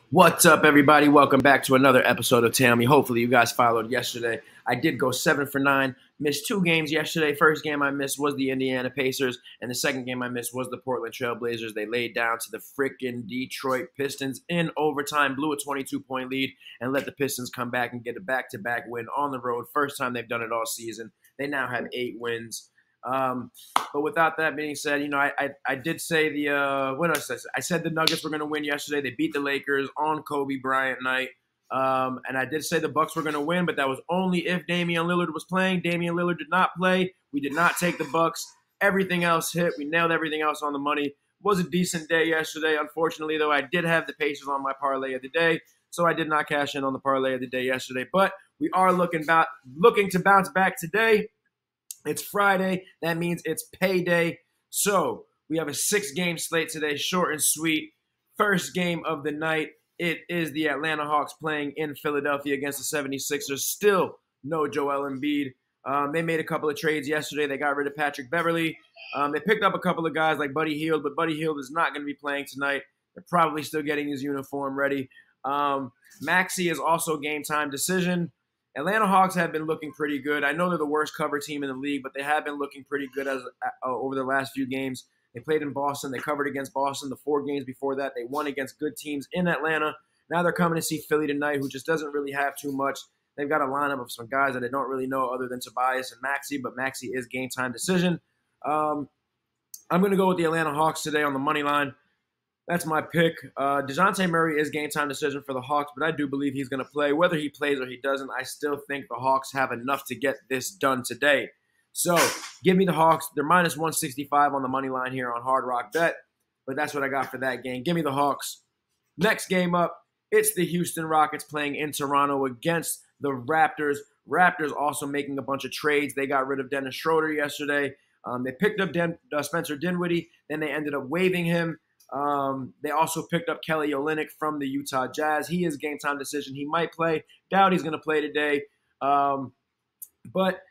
What's up, everybody? Welcome back to another episode of Tell Me. Hopefully, you guys followed yesterday. I did go 7 for 9. Missed 2 games yesterday. First game I missed was the Indiana Pacers, and the second game I missed was the Portland Trail Blazers. They laid down to the frickin' Detroit Pistons in overtime, blew a 22-point lead, and let the Pistons come back and get a back-to-back win on the road. First time they've done it all season. They now have 8 wins. But without that being said, I did say I said the Nuggets were going to win yesterday. They beat the Lakers on Kobe Bryant night. And I did say the Bucks were going to win, but that was only if Damian Lillard was playing. Damian Lillard did not play. We did not take the Bucks. Everything else hit. We nailed everything else on the money. It was a decent day yesterday. Unfortunately, though, I did have the Pacers on my parlay of the day, so I did not cash in on the parlay of the day yesterday. But we are looking to bounce back today. It's Friday. That means it's payday. So we have a 6-game slate today, short and sweet. First game of the night, it is the Atlanta Hawks playing in Philadelphia against the 76ers. Still no Joel Embiid. They made a couple of trades yesterday. They got rid of Patrick Beverley. They picked up a couple of guys like Buddy Hield, but Buddy Hield is not going to be playing tonight. They're probably still getting his uniform ready. Maxey is also game time decision. Atlanta Hawks have been looking pretty good. I know they're the worst cover team in the league, but they have been looking pretty good over the last few games. They played in Boston. They covered against Boston the 4 games before that. They won against good teams in Atlanta. Now they're coming to see Philly tonight, who just doesn't really have too much. They've got a lineup of some guys that I don't really know other than Tobias and Maxey, but Maxey is game time decision. I'm going to go with the Atlanta Hawks today on the money line. That's my pick. DeJounte Murray is game time decision for the Hawks, but I do believe he's going to play. Whether he plays or he doesn't, I still think the Hawks have enough to get this done today. So give me the Hawks. They're minus 165 on the money line here on Hard Rock Bet, but that's what I got for that game. Give me the Hawks. Next game up, it's the Houston Rockets playing in Toronto against the Raptors. Raptors also making a bunch of trades. They got rid of Dennis Schroeder yesterday. They picked up Spencer Dinwiddie. Then they ended up waiving him. They also picked up Kelly Olynyk from the Utah Jazz. He is game time decision. He might play. Doubt he's going to play today. But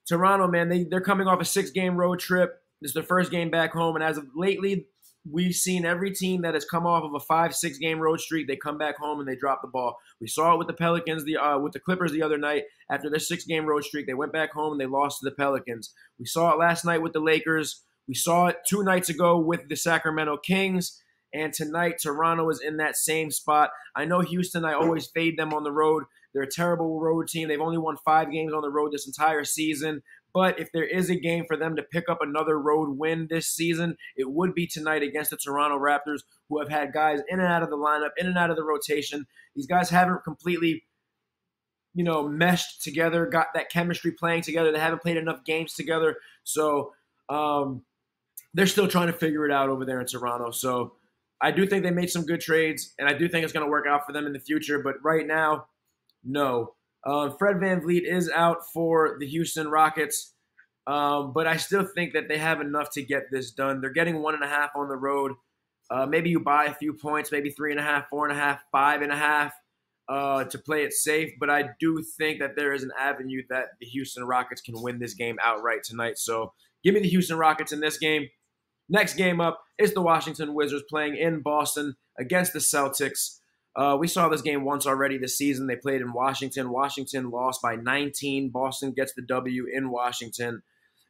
Toronto, man, they're coming off a 6-game road trip. This is their first game back home. And as of lately, we've seen every team that has come off of a 5-6 game road streak, they come back home and they drop the ball. We saw it with the Pelicans, with the Clippers the other night. After their 6-game road streak, they went back home and they lost to the Pelicans. We saw it last night with the Lakers. We saw it 2 nights ago with the Sacramento Kings, and tonight Toronto is in that same spot. I know Houston, I always fade them on the road. They're a terrible road team. They've only won 5 games on the road this entire season. But if there is a game for them to pick up another road win this season, it would be tonight against the Toronto Raptors, who have had guys in and out of the lineup, in and out of the rotation. These guys haven't completely meshed together, got that chemistry playing together. They haven't played enough games together. So they're still trying to figure it out over there in Toronto. So I do think they made some good trades, and I do think it's going to work out for them in the future. But right now, no. Fred VanVleet is out for the Houston Rockets, but I still think that they have enough to get this done. They're getting 1.5 on the road. Maybe you buy a few points, maybe 3.5, 4.5, 5.5 to play it safe. But I do think that there is an avenue that the Houston Rockets can win this game outright tonight. So give me the Houston Rockets in this game. Next game up is the Washington Wizards playing in Boston against the Celtics. We saw this game once already this season. They played in Washington. Washington lost by 19. Boston gets the W in Washington.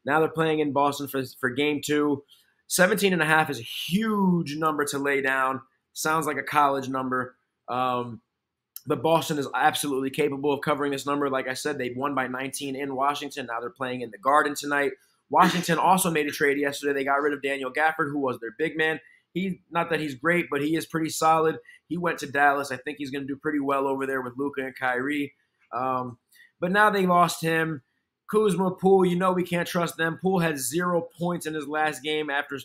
Now they're playing in Boston for game 2. 17.5 is a huge number to lay down. Sounds like a college number. But Boston is absolutely capable of covering this number. Like I said, they won by 19 in Washington. Now they're playing in the Garden tonight. Washington also made a trade yesterday. They got rid of Daniel Gafford, who was their big man. Not that he's great, but he is pretty solid. He went to Dallas. I think he's going to do pretty well over there with Luka and Kyrie. But now they lost him. Kuzma, Poole, we can't trust them. Poole had 0 points in his last game after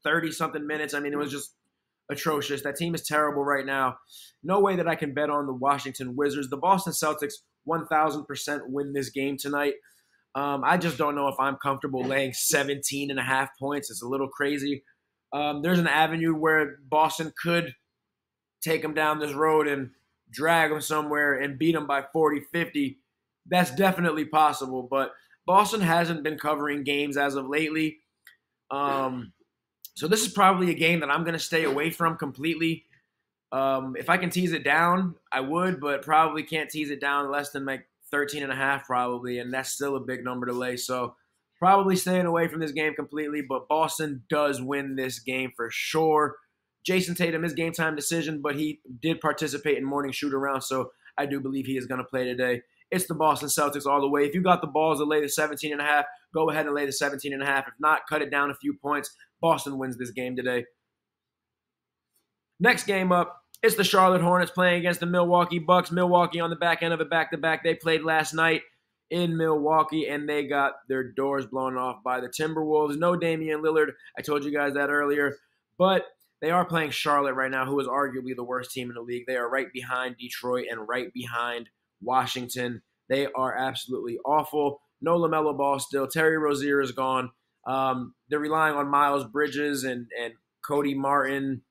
30-something minutes. I mean, it was just atrocious. That team is terrible right now. No way that I can bet on the Washington Wizards. The Boston Celtics 1,000% win this game tonight. I just don't know if I'm comfortable laying 17.5 points. It's a little crazy. There's an avenue where Boston could take them down this road and drag them somewhere and beat them by 40, 50. That's definitely possible, but Boston hasn't been covering games as of lately. So this is probably a game that I'm going to stay away from completely. If I can tease it down, I would, but probably can't tease it down less than like 13.5 probably, and that's still a big number to lay. So probably staying away from this game completely, but Boston does win this game for sure. Jason Tatum is game time decision, but he did participate in morning shoot around, so I do believe he is going to play today. It's the Boston Celtics all the way. If you got the balls to lay the 17.5, go ahead and lay the 17.5. If not, cut it down a few points. Boston wins this game today. Next game up, it's the Charlotte Hornets playing against the Milwaukee Bucks. Milwaukee on the back end of a back-to-back. They played last night in Milwaukee, and they got their doors blown off by the Timberwolves. No Damian Lillard. I told you guys that earlier. But they are playing Charlotte right now, who is arguably the worst team in the league. They are right behind Detroit and right behind Washington. They are absolutely awful. No LaMelo Ball still. Terry Rozier is gone. They're relying on Miles Bridges and Cody Martin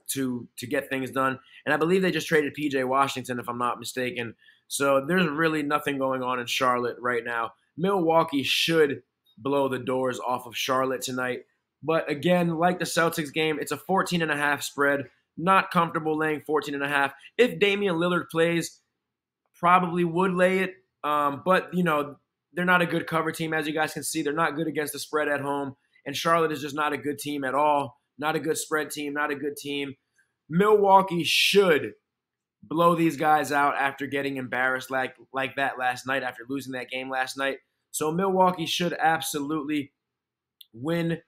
to get things done. And I believe they just traded P.J. Washington, if I'm not mistaken. So there's really nothing going on in Charlotte right now. Milwaukee should blow the doors off of Charlotte tonight. But again, like the Celtics game, it's a 14.5 spread. Not comfortable laying 14.5. If Damian Lillard plays, probably would lay it. But, you know, they're not a good cover team. As you guys can see, they're not good against the spread at home. And Charlotte is just not a good team at all. Not a good spread team, not a good team. Milwaukee should blow these guys out after getting embarrassed like that last night, after losing that game last night. So Milwaukee should absolutely win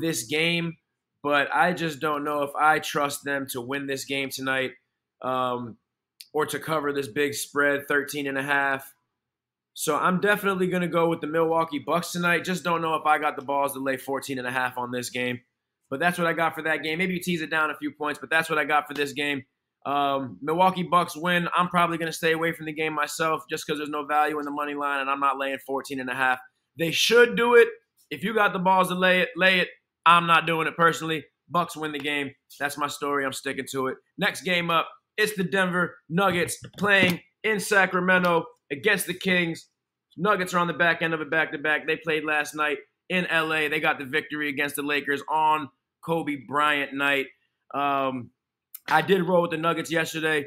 this game, but I just don't know if I trust them to win this game tonight or to cover this big spread, 13.5. So I'm definitely going to go with the Milwaukee Bucks tonight. Just don't know if I got the balls to lay 14.5 on this game. But that's what I got for that game. Maybe you tease it down a few points, but that's what I got for this game. Milwaukee Bucks win. I'm probably going to stay away from the game myself just because there's no value in the money line, and I'm not laying 14.5. They should do it. If you got the balls to lay it. I'm not doing it personally. Bucks win the game. That's my story. I'm sticking to it. Next game up, it's the Denver Nuggets playing in Sacramento against the Kings. Nuggets are on the back end of a back-to-back. They played last night in L.A. They got the victory against the Lakers on Kobe Bryant night. I did roll with the Nuggets yesterday.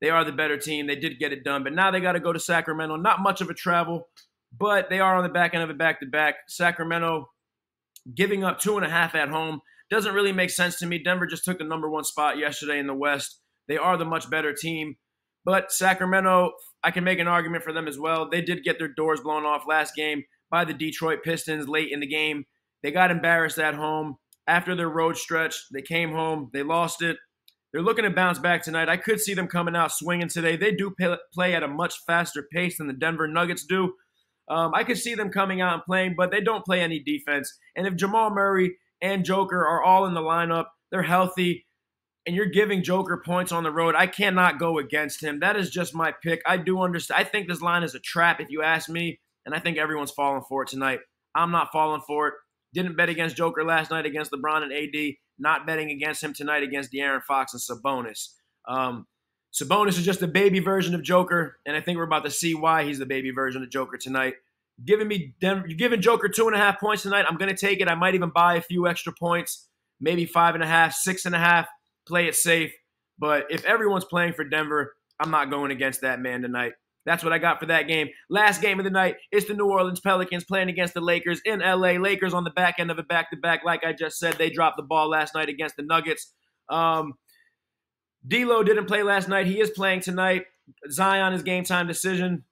They are the better team. They did get it done. But now they got to go to Sacramento. Not much of a travel, but they are on the back end of a back-to-back. Sacramento giving up 2.5 at home doesn't really make sense to me. Denver just took the #1 spot yesterday in the West. They are the much better team. But Sacramento, I can make an argument for them as well. They did get their doors blown off last game by the Detroit Pistons late in the game. They got embarrassed at home. After their road stretch, they came home. They lost it. They're looking to bounce back tonight. I could see them coming out swinging today. They do play at a much faster pace than the Denver Nuggets do. I could see them coming out and playing, but they don't play any defense. And if Jamal Murray and Joker are all in the lineup, they're healthy, and you're giving Joker points on the road, I cannot go against him. That is just my pick. I do understand. I think this line is a trap, if you ask me, and I think everyone's falling for it tonight. I'm not falling for it. Didn't bet against Joker last night against LeBron and AD. Not betting against him tonight against De'Aaron Fox and Sabonis. Sabonis is just a baby version of Joker, and I think we're about to see why he's the baby version of Joker tonight. You're giving Joker 2.5 points tonight. I'm going to take it. I might even buy a few extra points, maybe 5.5, 6.5. Play it safe. But if everyone's playing for Denver, I'm not going against that man tonight. That's what I got for that game. Last game of the night, it's the New Orleans Pelicans playing against the Lakers in L.A. Lakers on the back end of a back-to-back. Like I just said, they dropped the ball last night against the Nuggets. D'Lo didn't play last night. He is playing tonight. Zion is game-time decision.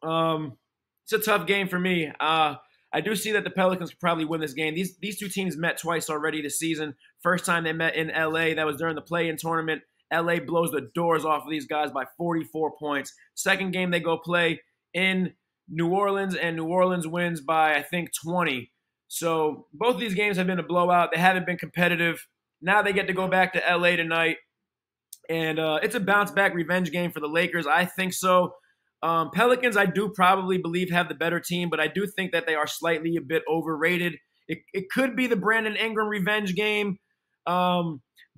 It's a tough game for me. I do see that the Pelicans could probably win this game. These two teams met twice already this season. First time they met in L.A., that was during the play-in tournament. L.A. blows the doors off of these guys by 44 points. Second game, they go play in New Orleans, and New Orleans wins by, I think, 20. So both of these games have been a blowout. They haven't been competitive. Now they get to go back to L.A. tonight, and it's a bounce-back revenge game for the Lakers. I think so. Pelicans, I do probably believe have the better team, but I do think that they are slightly a bit overrated. It could be the Brandon Ingram revenge game.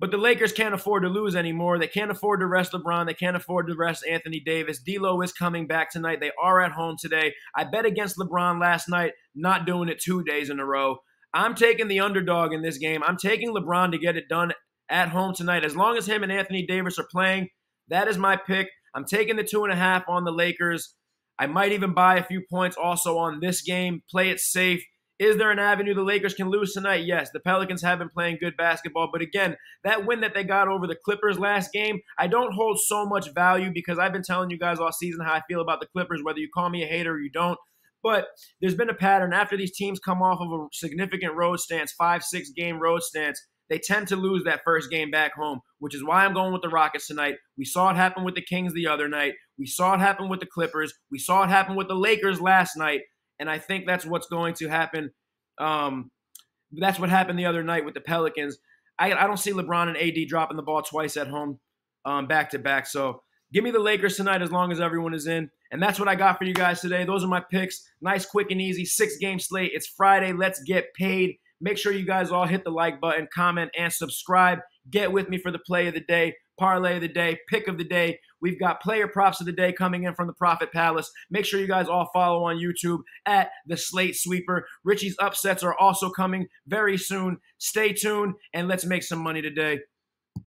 But the Lakers can't afford to lose anymore. They can't afford to rest LeBron. They can't afford to rest Anthony Davis. D'Lo is coming back tonight. They are at home today. I bet against LeBron last night, not doing it 2 days in a row. I'm taking the underdog in this game. I'm taking LeBron to get it done at home tonight. As long as him and Anthony Davis are playing, that is my pick. I'm taking the 2.5 on the Lakers. I might even buy a few points also on this game. Play it safe. Is there an avenue the Lakers can lose tonight? Yes, the Pelicans have been playing good basketball. But again, that win that they got over the Clippers last game, I don't hold so much value because I've been telling you guys all season how I feel about the Clippers, whether you call me a hater or you don't. But there's been a pattern. After these teams come off of a significant road stance, 5-6 game road stance, they tend to lose that first game back home, which is why I'm going with the Rockets tonight. We saw it happen with the Kings the other night. We saw it happen with the Clippers. We saw it happen with the Lakers last night. And I think that's what's going to happen. That's what happened the other night with the Pelicans. I don't see LeBron and AD dropping the ball twice at home back-to-back. So give me the Lakers tonight as long as everyone is in. And that's what I got for you guys today. Those are my picks. Nice, quick, and easy 6-game slate. It's Friday. Let's get paid. Make sure you guys all hit the like button, comment, and subscribe. Get with me for the play of the day, parlay of the day, pick of the day. We've got player props of the day coming in from the Profit Palace. Make sure you guys all follow on YouTube at the Slate Sweeper. Richie's upsets are also coming very soon. Stay tuned, and let's make some money today.